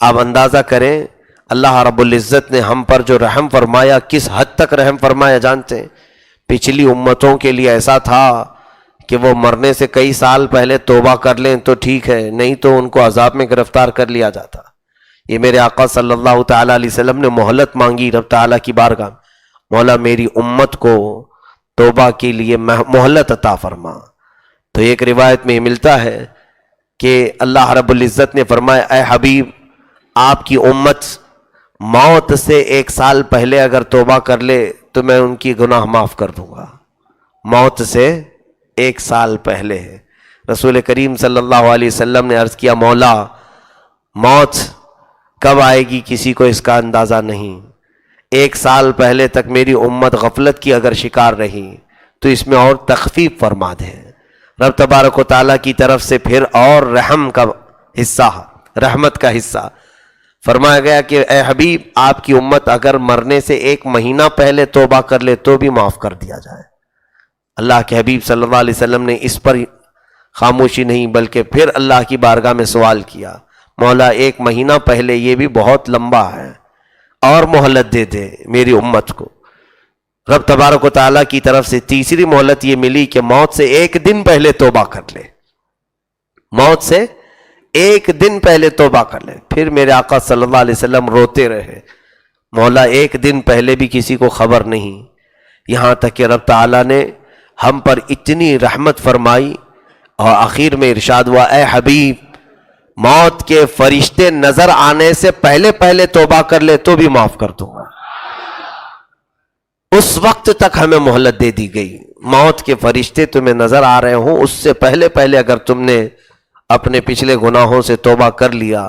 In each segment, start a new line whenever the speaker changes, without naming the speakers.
آپ اندازہ کریں اللہ رب العزت نے ہم پر جو رحم فرمایا، کس حد تک رحم فرمایا جانتے ہیں؟ پچھلی امتوں کے لیے ایسا تھا کہ وہ مرنے سے کئی سال پہلے توبہ کر لیں تو ٹھیک ہے، نہیں تو ان کو عذاب میں گرفتار کر لیا جاتا۔ یہ میرے آقا صلی اللہ تعالیٰ علیہ وسلم نے مہلت مانگی رب تعالیٰ کی بارگاہ، مولا میری امت کو توبہ کے لیے مہلت عطا فرما۔ تو ایک روایت میں یہ ملتا ہے کہ اللہ رب العزت نے فرمایا اے حبیب، آپ کی امت موت سے 1 سال پہلے اگر توبہ کر لے تو میں ان کی گناہ معاف کر دوں گا۔ موت سے 1 سال پہلے ہے۔ رسول کریم صلی اللہ علیہ وسلم نے عرض کیا مولا موت کب آئے گی کسی کو اس کا اندازہ نہیں، 1 سال پہلے تک میری امت غفلت کی اگر شکار رہی تو اس میں اور تخفیف فرما دیں۔ رب تبارک و تعالیٰ کی طرف سے پھر اور رحم کا حصہ، رحمت کا حصہ فرمایا گیا کہ اے حبیب آپ کی امت اگر مرنے سے 1 مہینہ پہلے توبہ کر لے تو بھی معاف کر دیا جائے۔ اللہ کے حبیب صلی اللہ علیہ وسلم نے اس پر خاموشی نہیں بلکہ پھر اللہ کی بارگاہ میں سوال کیا مولا 1 مہینہ پہلے یہ بھی بہت لمبا ہے، اور مہلت دے دے میری امت کو۔ رب تبارک و تعالیٰ کی طرف سے تیسری مہلت یہ ملی کہ موت سے 1 دن پہلے توبہ کر لے، موت سے 1 دن پہلے توبہ کر لے۔ پھر میرے آقا صلی اللہ علیہ وسلم روتے رہے مولا 1 دن پہلے بھی کسی کو خبر نہیں، یہاں تک کہ رب تعالیٰ نے ہم پر اتنی رحمت فرمائی اور آخر میں ارشاد ہوا اے حبیب موت کے فرشتے نظر آنے سے پہلے پہلے توبہ کر لے تو بھی معاف کر دوں گا۔ اس وقت تک ہمیں مہلت دے دی گئی، موت کے فرشتے تمہیں نظر آ رہے ہوں اس سے پہلے پہلے اگر تم نے اپنے پچھلے گناہوں سے توبہ کر لیا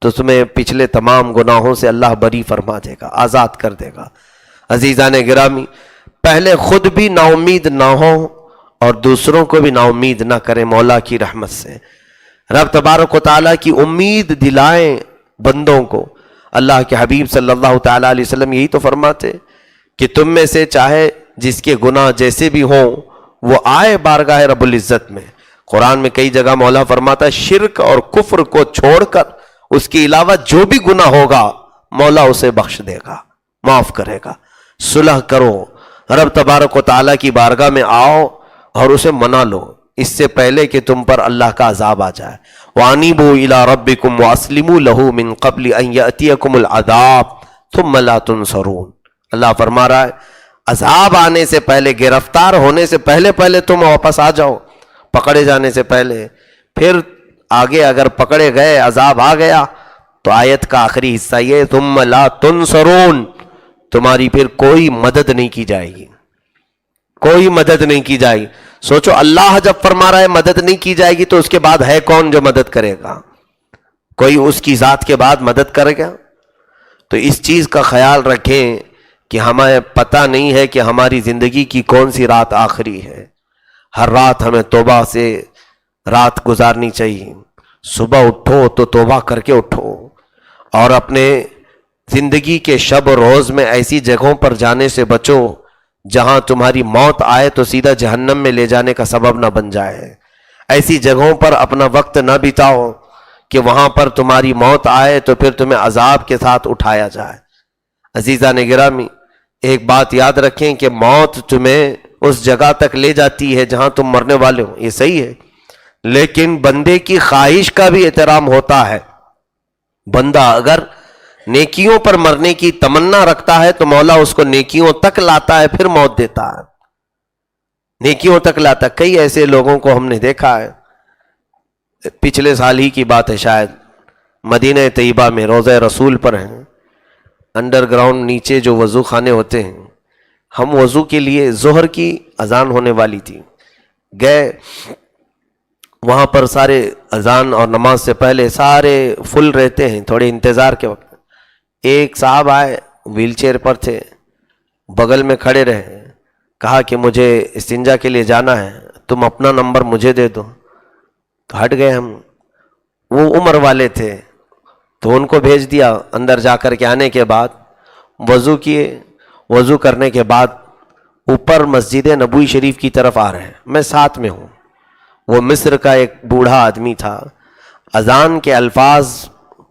تو تمہیں پچھلے تمام گناہوں سے اللہ بری فرما دے گا، آزاد کر دے گا۔ عزیزان گرامی، پہلے خود بھی نا امید نہ ہو اور دوسروں کو بھی نا امید نہ کریں مولا کی رحمت سے۔ رب تبارک و تعالیٰ کی امید دلائیں بندوں کو۔ اللہ کے حبیب صلی اللہ تعالیٰ علیہ وسلم یہی تو فرماتے کہ تم میں سے چاہے جس کے گناہ جیسے بھی ہوں وہ آئے بارگاہ رب العزت میں۔ قرآن میں کئی جگہ مولا فرماتا ہے شرک اور کفر کو چھوڑ کر اس کے علاوہ جو بھی گناہ ہوگا مولا اسے بخش دے گا، معاف کرے گا۔ صلح کرو، رب تبارک و تعالیٰ کی بارگاہ میں آؤ اور اسے منا لو اس سے پہلے کہ تم پر اللہ کا عذاب آ جائے۔ وَأَنِيبُوا إِلَىٰ رَبِّكُمْ وَأَسْلِمُوا لَهُ مِن قَبْلِ أَن يَأْتِيَكُمُ الْعَذَابُ ثُمَّ لَا تُنصَرُونَ۔ اللہ فرما رہا ہے عذاب آنے سے پہلے، گرفتار ہونے سے پہلے پہلے تم واپس آ جاؤ، پکڑے جانے سے پہلے۔ پھر آگے اگر پکڑے گئے عذاب آ گیا تو آیت کا آخری حصہ یہ ثُمَّ لَا تُنصَرُونَ، تمہاری پھر کوئی مدد نہیں کی جائے گی، کوئی مدد نہیں کی جائے گی۔ سوچو اللہ جب فرما رہا ہے مدد نہیں کی جائے گی تو اس کے بعد ہے کون جو مدد کرے گا؟ کوئی اس کی ذات کے بعد مدد کرے گا؟ تو اس چیز کا خیال رکھیں کہ ہمیں پتہ نہیں ہے کہ ہماری زندگی کی کون سی رات آخری ہے۔ ہر رات ہمیں توبہ سے رات گزارنی چاہیے۔ صبح اٹھو تو توبہ کر کے اٹھو، اور اپنے زندگی کے شب و روز میں ایسی جگہوں پر جانے سے بچو جہاں تمہاری موت آئے تو سیدھا جہنم میں لے جانے کا سبب نہ بن جائے۔ ایسی جگہوں پر اپنا وقت نہ بتاؤ کہ وہاں پر تمہاری موت آئے تو پھر تمہیں عذاب کے ساتھ اٹھایا جائے۔ عزیزان گرامی، ایک بات یاد رکھیں کہ موت تمہیں اس جگہ تک لے جاتی ہے جہاں تم مرنے والے ہو، یہ صحیح ہے، لیکن بندے کی خواہش کا بھی احترام ہوتا ہے۔ بندہ اگر نیکیوں پر مرنے کی تمنا رکھتا ہے تو مولا اس کو نیکیوں تک لاتا ہے، پھر موت دیتا ہے، نیکیوں تک لاتا ہے۔ کئی ایسے لوگوں کو ہم نے دیکھا ہے، پچھلے سال ہی کی بات ہے شاید، مدینہ طیبہ میں روضہ رسول پر ہیں، انڈر گراؤنڈ نیچے جو وضو خانے ہوتے ہیں، ہم وضو کے لیے ظہر کی اذان ہونے والی تھی، گئے وہاں پر، سارے اذان اور نماز سے پہلے سارے فل رہتے ہیں، تھوڑے انتظار کے وقت ایک صاحب آئے، ویل چیئر پر تھے، بغل میں کھڑے رہے، کہا کہ مجھے استنجا کے لیے جانا ہے، تم اپنا نمبر مجھے دے دو۔ تو ہٹ گئے ہم، وہ عمر والے تھے تو ان کو بھیج دیا۔ اندر جا کر کے آنے کے بعد وضو کیے، وضو کرنے کے بعد اوپر مسجد نبوی شریف کی طرف آ رہے ہیں، میں ساتھ میں ہوں۔ وہ مصر کا ایک بوڑھا آدمی تھا، اذان کے الفاظ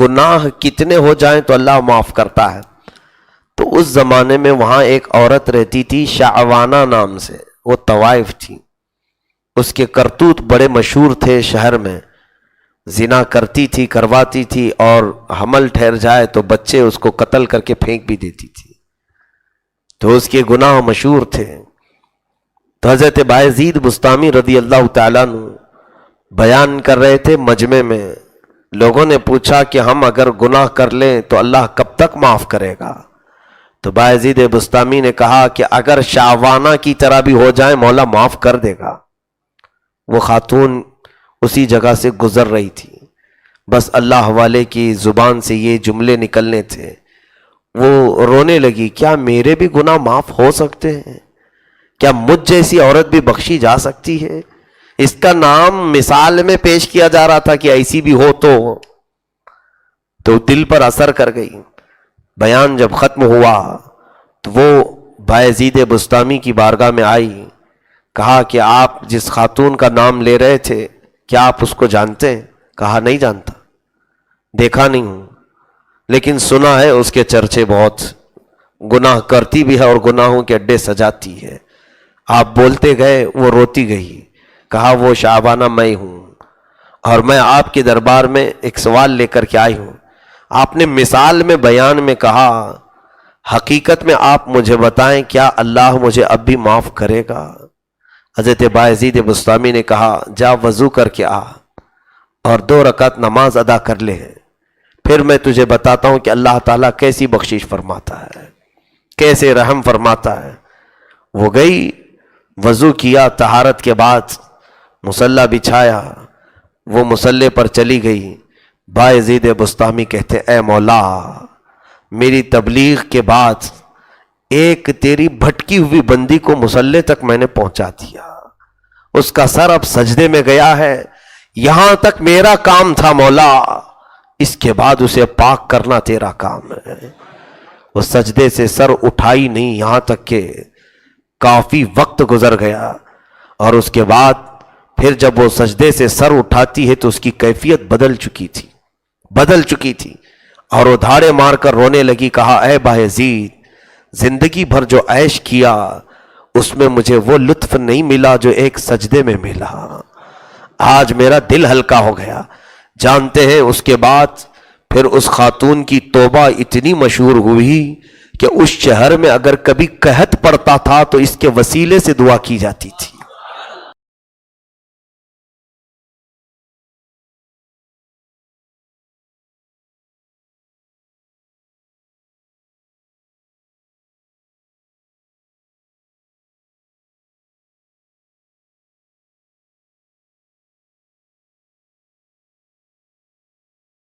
گناہ کتنے ہو جائیں تو اللہ معاف کرتا ہے. تو اس زمانے میں وہاں ایک عورت رہتی تھی شعوانہ نام سے، وہ طوائف تھی. اس کے کرتوت بڑے مشہور تھے شہر میں. زنا کرتی تھی، کرواتی تھی، اور حمل ٹھہر جائے تو بچے اس کو قتل کر کے پھینک بھی دیتی تھی. تو اس کے گناہ مشہور تھے. تو حضرت بایزید بسطامی رضی اللہ تعالیٰ عنہ بیان کر رہے تھے مجمع میں. لوگوں نے پوچھا کہ ہم اگر گناہ کر لیں تو اللہ کب تک معاف کرے گا؟ تو بایزید بسطامی نے کہا کہ اگر شعوانہ کی طرح بھی ہو جائے مولا معاف کر دے گا. وہ خاتون اسی جگہ سے گزر رہی تھی، بس اللہ والے کی زبان سے یہ جملے نکلنے تھے. وہ رونے لگی، کیا میرے بھی گناہ معاف ہو سکتے ہیں؟ کیا مجھ جیسی عورت بھی بخشی جا سکتی ہے؟ اس کا نام مثال میں پیش کیا جا رہا تھا کہ ایسی بھی ہو تو دل پر اثر کر گئی. بیان جب ختم ہوا تو وہ بایزید بسطامی کی بارگاہ میں آئی. کہا کہ آپ جس خاتون کا نام لے رہے تھے کیا آپ اس کو جانتے ہیں؟ کہا نہیں جانتا، دیکھا نہیں ہوں، لیکن سنا ہے اس کے چرچے بہت، گناہ کرتی بھی ہے اور گناہوں کے اڈے سجاتی ہے. آپ بولتے گئے، وہ روتی گئی. کہا وہ شعبانہ میں ہوں، اور میں آپ کے دربار میں ایک سوال لے کر کے آئی ہوں. آپ نے مثال میں بیان میں کہا، حقیقت میں آپ مجھے بتائیں کیا اللہ مجھے اب بھی معاف کرے گا؟ حضرت بایزید بسطامی نے کہا جا وضو کر کے آ اور 2 رکعت نماز ادا کر لے، پھر میں تجھے بتاتا ہوں کہ اللہ تعالیٰ کیسی بخشش فرماتا ہے، کیسے رحم فرماتا ہے. وہ گئی، وضو کیا، طہارت کے بعد مصلی بچھایا، وہ مصلی پر چلی گئی. بایزید بسطامی کہتے اے مولا، میری تبلیغ کے بعد ایک تیری بھٹکی ہوئی بندی کو مصلی تک میں نے پہنچا دیا، اس کا سر اب سجدے میں گیا ہے، یہاں تک میرا کام تھا مولا، اس کے بعد اسے پاک کرنا تیرا کام ہے. وہ سجدے سے سر اٹھائی نہیں یہاں تک کہ کافی وقت گزر گیا، اور اس کے بعد پھر جب وہ سجدے سے سر اٹھاتی ہے تو اس کی کیفیت بدل چکی تھی اور وہ دھاڑے مار کر رونے لگی. کہا اے بایزید، زندگی بھر جو عیش کیا اس میں مجھے وہ لطف نہیں ملا جو ایک سجدے میں ملا، آج میرا دل ہلکا ہو گیا. جانتے ہیں اس کے بعد پھر اس خاتون کی توبہ اتنی مشہور ہوئی کہ اس شہر میں اگر کبھی قحط پڑتا تھا تو اس کے وسیلے سے دعا کی جاتی تھی.